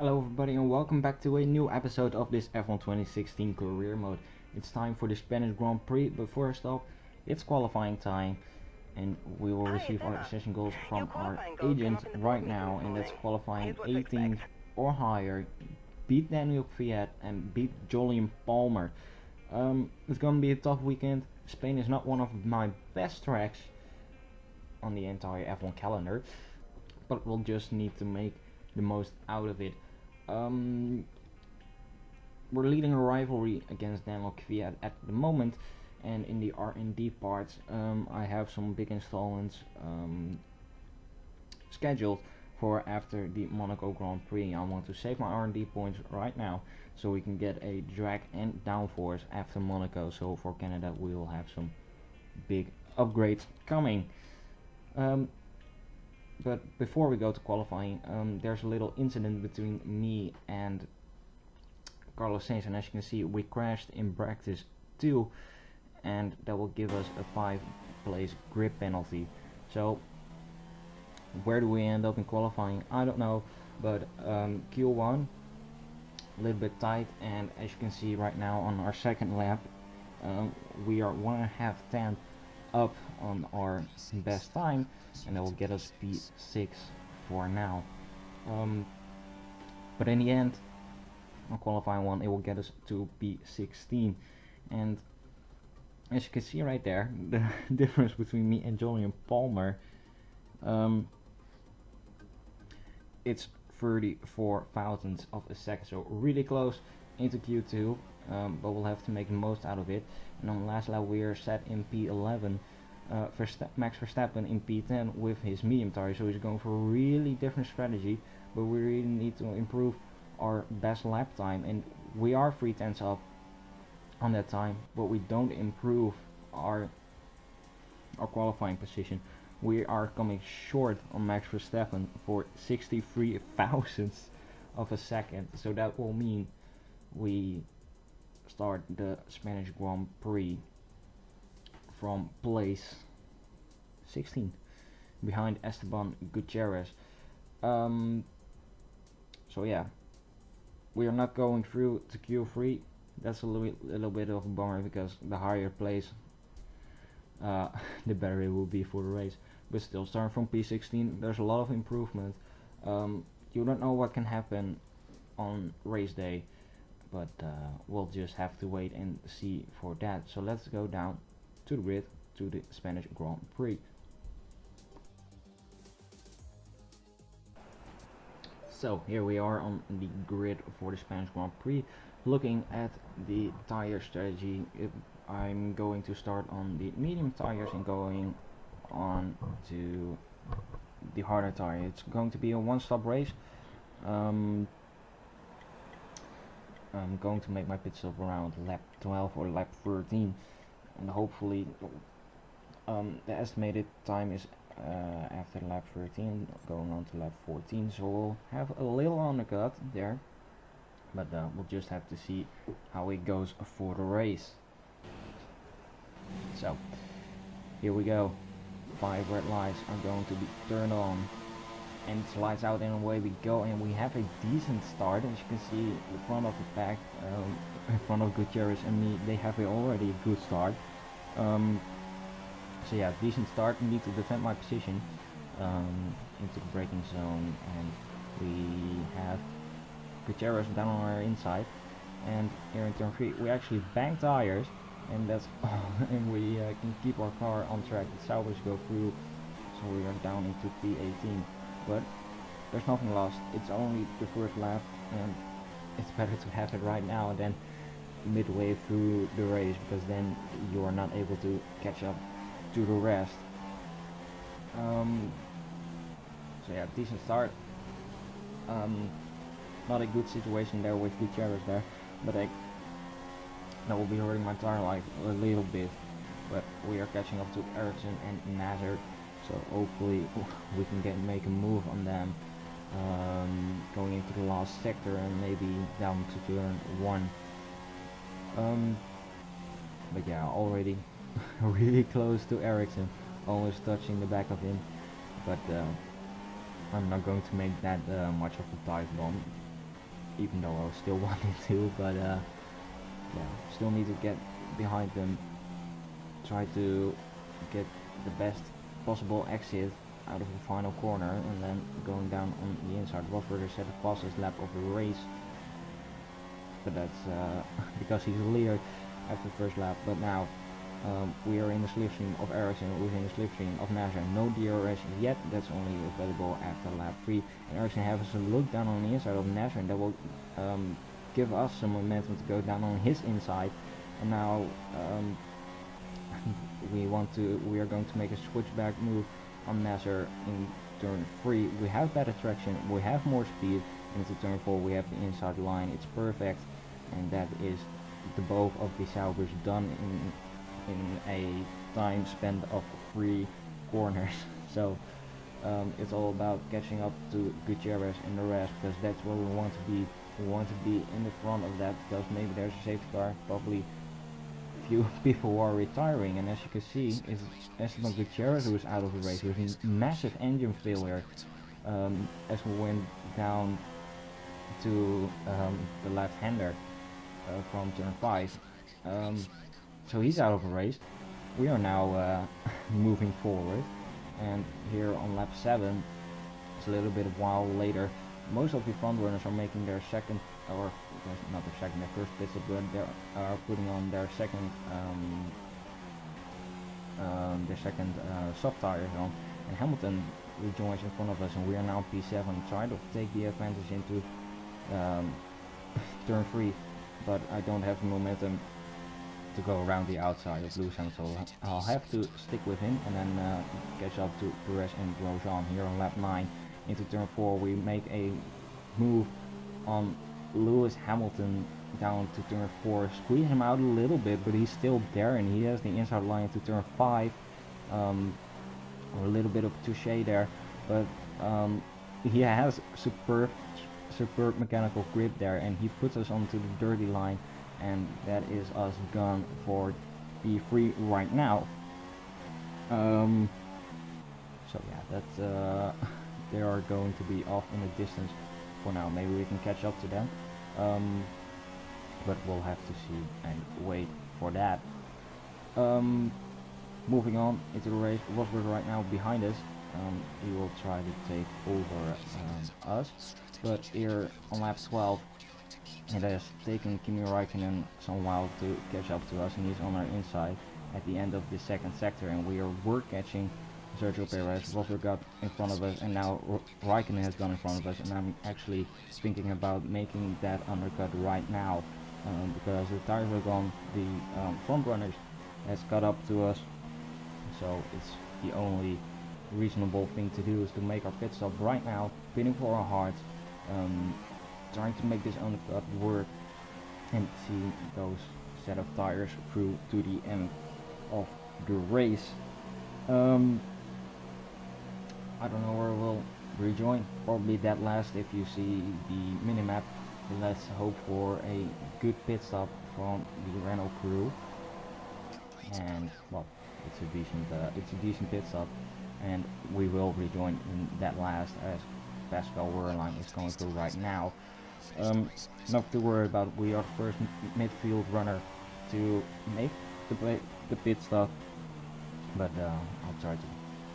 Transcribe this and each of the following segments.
Hello everybody and welcome back to a new episode of this F1 2016 career mode. It's time for the Spanish Grand Prix, but first up, it's qualifying time and we will receive our session goals from our agent right now, and that's qualifying 18th or higher, beat Daniel Kvyat and beat Jolyon Palmer. It's gonna be a tough weekend. Spain is not one of my best tracks on the entire F1 calendar, but we'll just need to make the most out of it. We're leading a rivalry against Daniel Kvyat at the moment, and in the R&D parts, I have some big installments scheduled for after the Monaco Grand Prix. I want to save my R&D points right now so we can get a drag and downforce after Monaco. So for Canada we will have some big upgrades coming. But before we go to qualifying, there's a little incident between me and Carlos Sainz, and as you can see, we crashed in practice 2, and that will give us a 5-place grid penalty. So where do we end up in qualifying? I don't know, but Q1 a little bit tight, and as you can see right now on our second lap, we are 1.5 tenths up on our best time, and that will get us P6 for now. But in the end, on qualifying 1, it will get us to P16, and as you can see right there, the difference between me and Jolyon Palmer, it's 34 thousandths of a second, so really close into Q2, but we'll have to make the most out of it. And on the last lap we are set in P11, Max Verstappen in P10 with his medium tire, so he's going for a really different strategy, but we really need to improve our best lap time, and we are 3 tenths up on that time, but we don't improve our qualifying position. We are coming short on Max Verstappen for 63 thousandths of a second, so that will mean we start the Spanish Grand Prix from place 16 behind Esteban Gutierrez. So yeah, we are not going through to Q3. That's a little bit of a bummer, because the higher place the better it will be for the race. But still, starting from P16, there's a lot of improvement. You don't know what can happen on race day, but we'll just have to wait and see for that. So let's go down to the grid to the Spanish Grand Prix. So here we are on the grid for the Spanish Grand Prix. Looking at the tire strategy, I'm going to start on the medium tires and going on to the harder tire. It's going to be a one-stop race. I'm going to make my pit stop around lap 12 or lap 13, and hopefully the estimated time is after lap 13 going on to lap 14, so we'll have a little undercut there, but we'll just have to see how it goes for the race. So here we go. 5 red lights are going to be turned on, and it's lights out, and away we go, and we have a decent start. As you can see, the front of the pack, in front of Gutierrez and me, they have already a good start. So yeah, decent start. I need to defend my position into the braking zone, and we have Gutierrez down on our inside, and here in turn 3 we actually bang tires, and that's and we can keep our car on track. The salvage go through, so we are down into P18, but there's nothing lost. It's only the first lap, and it's better to have it right now than midway through the race, because then you are not able to catch up to the rest. So yeah, decent start. Not a good situation there with Gutierrez there, but that will be hurting my tire life a little bit. But we are catching up to Ericsson and Nasser, so hopefully we can make a move on them, going into the last sector and maybe down to turn 1. But yeah, already really close to Ericsson, almost touching the back of him, but I'm not going to make that much of a dive bomb. even though I still wanted to, but yeah, still need to get behind them, try to get the best possible exit out of the final corner, and then going down on the inside. Rosberg set the fastest lap of the race, but that's because he's a leader after the first lap. But now we are in the slipstream of Ericsson, we're in the slipstream of Nasser. No DRS yet, that's only available after lap 3. And Ericsson has a look down on the inside of Nasser, and that will give us some momentum to go down on his inside. And now we are going to make a switchback move on Nasser in turn 3. We have better traction, we have more speed. Into turn 4 we have the inside line, it's perfect, and that is the both of the Saubers done in a time spent of 3 corners. So it's all about catching up to Gutierrez and the rest, because that's where we want to be. We want to be in the front of that, because maybe there's a safety car, probably few people are retiring, and as you can see, it's Esteban Gutierrez who is out of the race with a massive engine failure as we went down to the left-hander from turn 5. So he's out of the race. We are now moving forward, and here on lap 7, it's a little bit of a while later. Most of the front runners are making their second, or not their second, their first pit stop, but they are putting on their second soft tires on. And Hamilton rejoins in front of us, and we are now P7, trying to take the advantage into turn 3, but I don't have the momentum to go around the outside of Lewis Hamilton, so I'll have to stick with him and then catch up to Perez and Grosjean. Here on lap 9 into turn 4 we make a move on Lewis Hamilton down to turn 4, squeeze him out a little bit, but he's still there, and he has the inside line to turn 5. A little bit of touche there, but he has superb mechanical grip there, and he puts us onto the dirty line, and that is us gone for P3 right now. So yeah, that's they are going to be off in the distance for now. Maybe we can catch up to them, but we'll have to see and wait for that. Moving on into the race, Rosberg right now behind us. He will try to take over us, but here on lap 12 it has taken Kimi Räikkönen some while to catch up to us, and he's on our inside at the end of the second sector, and we're catching Sergio Perez. Rosberg got in front of us, and now Räikkönen has gone in front of us, and I'm actually thinking about making that undercut right now, because the tires are gone, the front runners has caught up to us, so it's the only reasonable thing to do is to make our pit stop right now, pitting for our hearts, trying to make this undercut work and see those set of tires through to the end of the race. I don't know where we'll rejoin, probably that last if you see the minimap. Let's hope for a good pit stop from the Renault crew, and well, it's a decent pit stop, and we will rejoin in that last as Pascal Wehrlein is going through right now. Not to worry about, we are the first midfield runner to make the pit stop, but I'll try to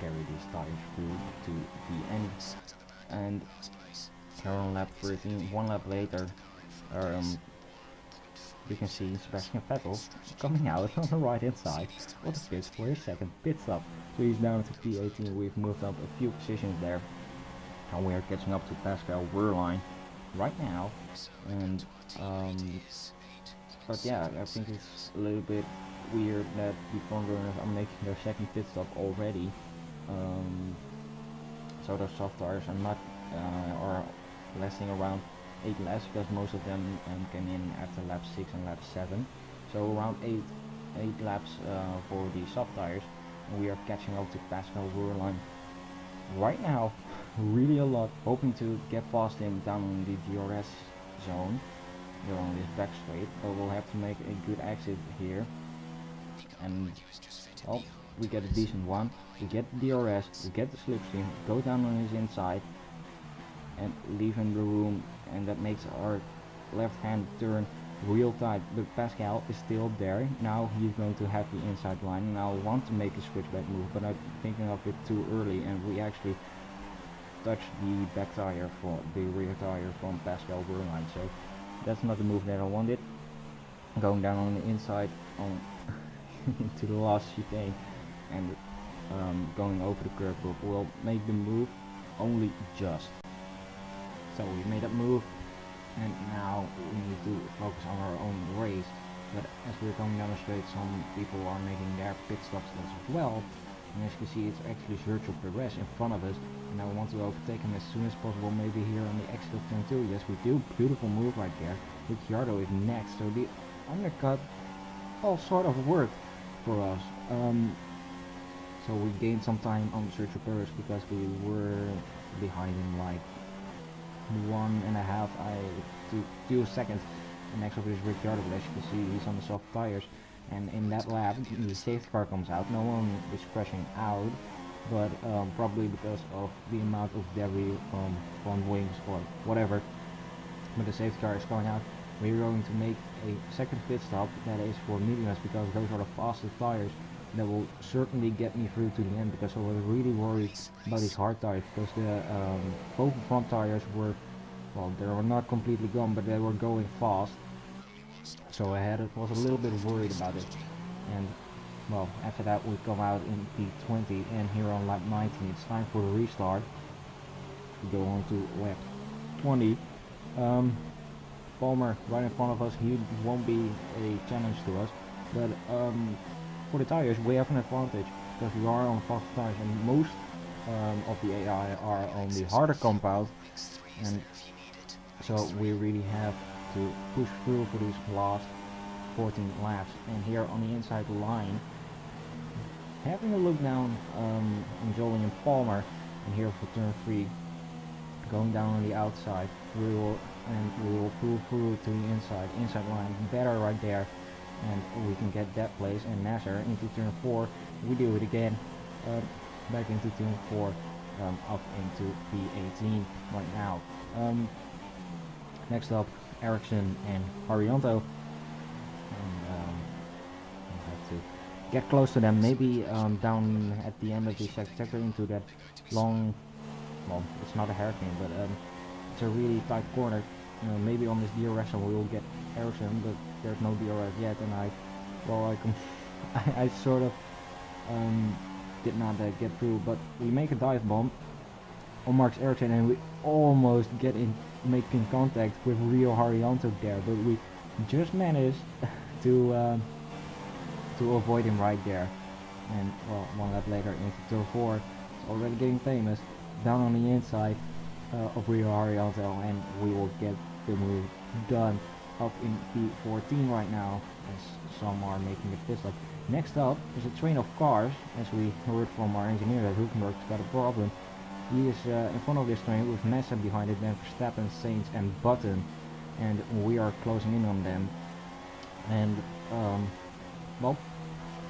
carry these tires through to the end. And here on lap 13, one lap later, we can see Sebastian Vettel coming out on the right hand side of the pits for his second pit stop. So he's down to P18, we've moved up a few positions there, and we are catching up to Pascal Wehrlein right now. And but yeah, I think it's a little bit weird that the front runners are making their second pit stop already. So those soft tires are not are lasting around 8 laps, because most of them came in after lap 6 and lap 7. So around 8 laps for the soft tires, and we are catching up to Pascal Wehrlein right now, really a lot, hoping to get past him down in the DRS zone here on this back straight, but we'll have to make a good exit here, and well, we get a decent one, we get the DRS, we get the slipstream, go down on his inside, and leave him the room and that makes our left hand turn real tight. But Pascal is still there. Now he's going to have the inside line, and I want to make a switchback move, but I'm thinking of it too early, and we actually touched the back tire for the rear tire from Pascal Wehrlein. So that's not the move that I wanted. Going down on the inside on to the last chicane and going over the curb will make the move only just. So we made that move, and now we need to focus on our own race. But as we're coming down the straight, some people are making their pit stops as well. And as you can see, it's actually Sergio Perez in front of us, and I want to overtake him as soon as possible, maybe here on the exit of turn 2. Yes, we do. Beautiful move right there. Ricciardo is next, so the undercut all sort of worked for us. So we gained some time on Sergio Perez because we were behind him like 1.5 to 2 seconds. And next up is Ricciardo, but as you can see, he's on the soft tires. And in that lap, the safety car comes out. No one is crashing out, but probably because of the amount of debris from front wings or whatever. But the safety car is going out. We're going to make a second pit stop that is for mediums, because those are the fastest tires that will certainly get me through to the end, because I was really worried about these hard tires, because the both front tires were, well, they were not completely gone, but they were going fast. So was a little bit worried about it. And well, after that we come out in P20, and here on lap 19 it's time for a restart. We go on to lap 20. Palmer right in front of us, he won't be a challenge to us, but for the tires we have an advantage because we are on fast tires, and most of the AI are on the harder compound, and so we really have to push through for these last 14 laps. And here on the inside line, having a look down on Jolie and Palmer, and here for turn 3, going down on the outside, we will pull through to the inside line, better right there, and we can get that place. And Nasser into turn 4, we do it again, back into turn 4, up into P18 right now. Next up, Ericsson and Arianto, and I'll have to get close to them, maybe down at the end of the second sector into that long, well, it's not a hairpin, but it's a really tight corner. Maybe on this DRS we will get Ericsson, but there's no DRS yet, and I sort of did not get through, but we make a dive bomb on Marcus Ericsson, and we almost get in making contact with Rio Haryanto there, but we just managed to avoid him right there. And well, one lap later into turn 4, it's already getting famous, down on the inside of Rio Haryanto, and we will get the move done up in P14 right now, as some are making a pit stop. Next up is a train of cars, as we heard from our engineer that Hülkenberg's got a problem. He is in front of this train with Massa behind it, then Verstappen, Sainz and Button, and we are closing in on them. And well,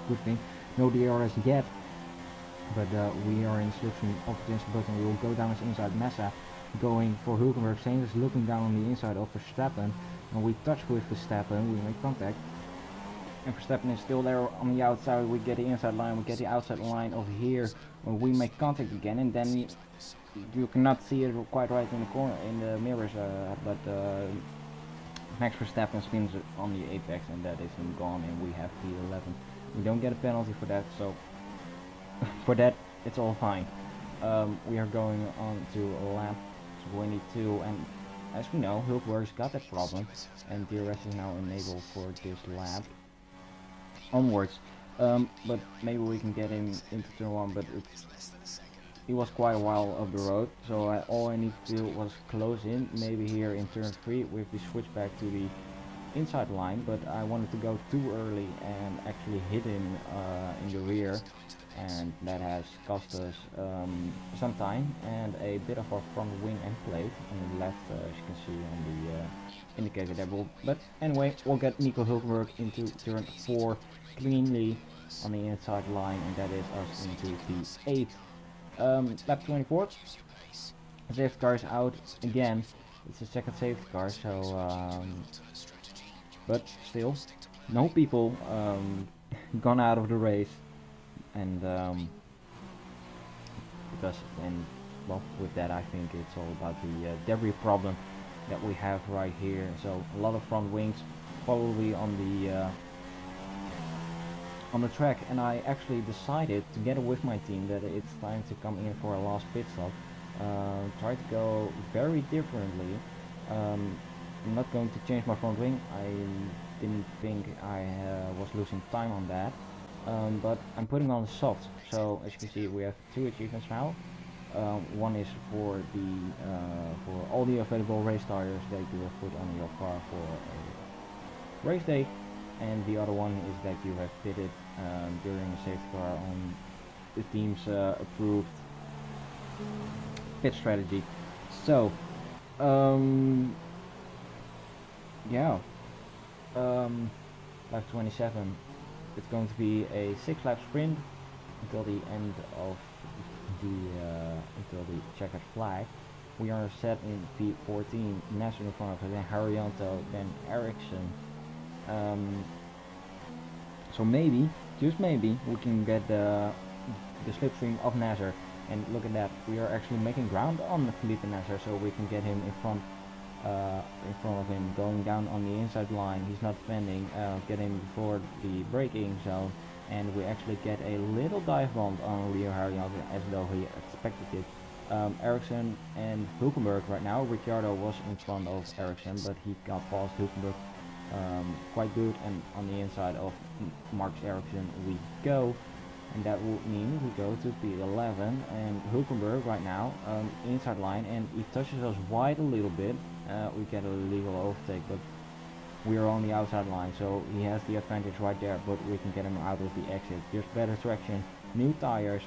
good thing, no DRS yet, but we are in solution of against Button. We will go down his inside. Massa going for Hülkenberg, Sainz is looking down on the inside of Verstappen, and we touch with Verstappen, we make contact. And Verstappen is still there on the outside. We get the inside line, we get the outside line over here when we make contact again, and then you cannot see it quite right in the corner, in the mirrors, but Max Verstappen spins on the apex, and that is him gone, and we have P11. We don't get a penalty for that, so for that it's all fine. We are going on to lap 22, and as we know, Hülkenberg's got that problem, and DRS is now enabled for this lap onwards, but maybe we can get him into turn 1, but he was quite a while up the road, so all I need to do was close in, maybe here in turn 3 with the switch back to the inside line, but I wanted to go too early and actually hit him in the rear, and that has cost us some time and a bit of our front wing and plate on the left, as you can see on the indicator there. But anyway, we'll get Nico Hülkenberg into turn 4 cleanly on the inside line, and that is us into P8. Lap 24, safety car is out again, It's a second safety car, so but still, no people gone out of the race, and because and well, with that I think it's all about the debris problem that we have right here. So a lot of front wings probably on the track, and I actually decided together with my team that it's time to come in for a last pit stop. Try to go very differently. I'm not going to change my front wing. I didn't think I was losing time on that, but I'm putting on the soft. So as you can see, we have two achievements now. One is for the for all the available race tires that you have put on your car for a race day, and the other one is that you have fitted during a safety car on the team's approved pit strategy. So yeah, lap 27. It's going to be a 6-lap sprint until the end of until the checkered flag. We are set in P14, Nasser in front of us, then Haryanto, then Ericsson. So maybe, just maybe, we can get the slipstream of Nasser. And look at that, we are actually making ground on Felipe Nasser, so we can get him in front of him, going down on the inside line. He's not bending, get him before the braking zone, and we actually get a little dive bomb on Rio Haryanto as though he expected it. Ericsson and Hulkenberg right now. Ricciardo was in front of Ericsson, but he got past Hulkenberg quite good, and on the inside of Marcus Ericsson we go, and that would mean we go to P11, and Hulkenberg right now inside line, and he touches us wide a little bit. We get a legal overtake, but we are on the outside line, so he has the advantage right there, but we can get him out of the exit. There's better traction, new tires,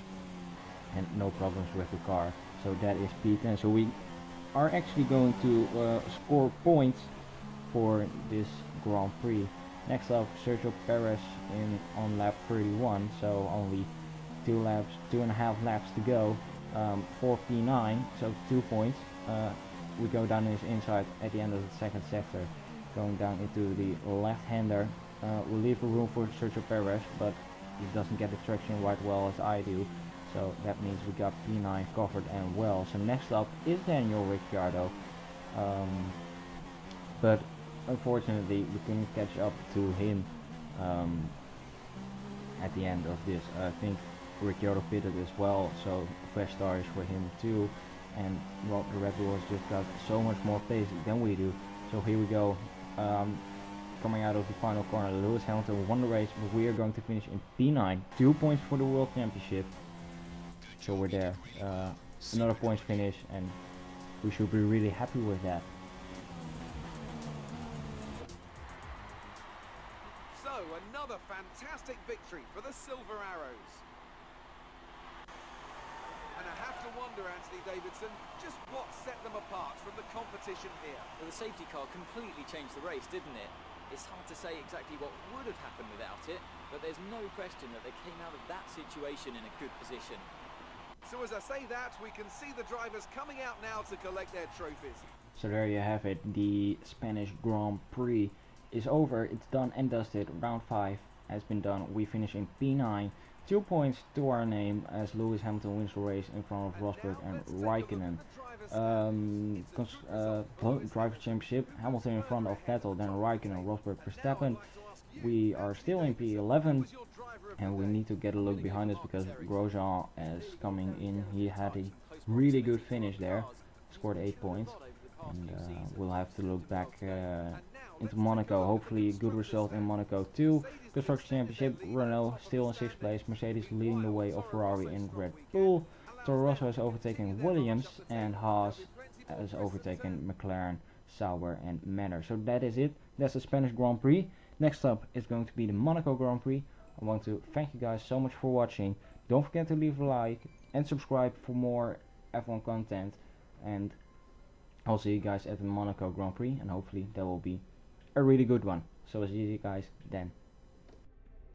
and no problems with the car. So that is P10. So we are actually going to score points for this Grand Prix. Next up, Sergio Perez on lap 31, so only 2.5 laps to go. For P9, so 2 points. We go down his inside at the end of the second sector, going down into the left-hander. We leave a room for Sergio Perez, but he doesn't get the traction right well as I do. So that means we got P9 covered and well. So next up is Daniel Ricciardo. But unfortunately we couldn't catch up to him at the end of this. I think Ricciardo pitted as well, so fresh tires for him too. And well, the Red Bull has just got so much more pace than we do. So here we go, coming out of the final corner. Lewis Hamilton won the race, but we are going to finish in P9. 2 points for the World Championship. So we're there. Another points finish, and we should be really happy with that. So another fantastic victory for the Silver Arrows. And I have to wonder, Anthony Davidson, just what set them apart from the competition here. Well, the safety car completely changed the race, didn't it? It's hard to say exactly what would have happened without it, but there's no question that they came out of that situation in a good position. So as I say that, we can see the drivers coming out now to collect their trophies. So there you have it. The Spanish Grand Prix is over. It's done and dusted. Round 5 has been done. We finish in P9. 2 points to our name as Lewis Hamilton wins the race in front of Rosberg and Raikkonen. Driver Championship, Hamilton in front of Vettel, then Raikkonen, Rosberg, Verstappen. We are still in P11, and we need to get a look behind us because Grosjean is coming in. He had a really good finish there, scored 8 points, and we'll have to look back into Monaco. Hopefully a good result in Monaco too. Construction Championship, Renault still in 6th place, Mercedes leading the way of Ferrari and Red Bull. Toro Rosso has overtaken Williams, and Haas has overtaken McLaren, Sauber and Manor. So that is it. That's the Spanish Grand Prix. Next up is going to be the Monaco Grand Prix. I want to thank you guys so much for watching. Don't forget to leave a like and subscribe for more F1 content. And I'll see you guys at the Monaco Grand Prix, and hopefully that will be a really good one. So I'll see you guys then.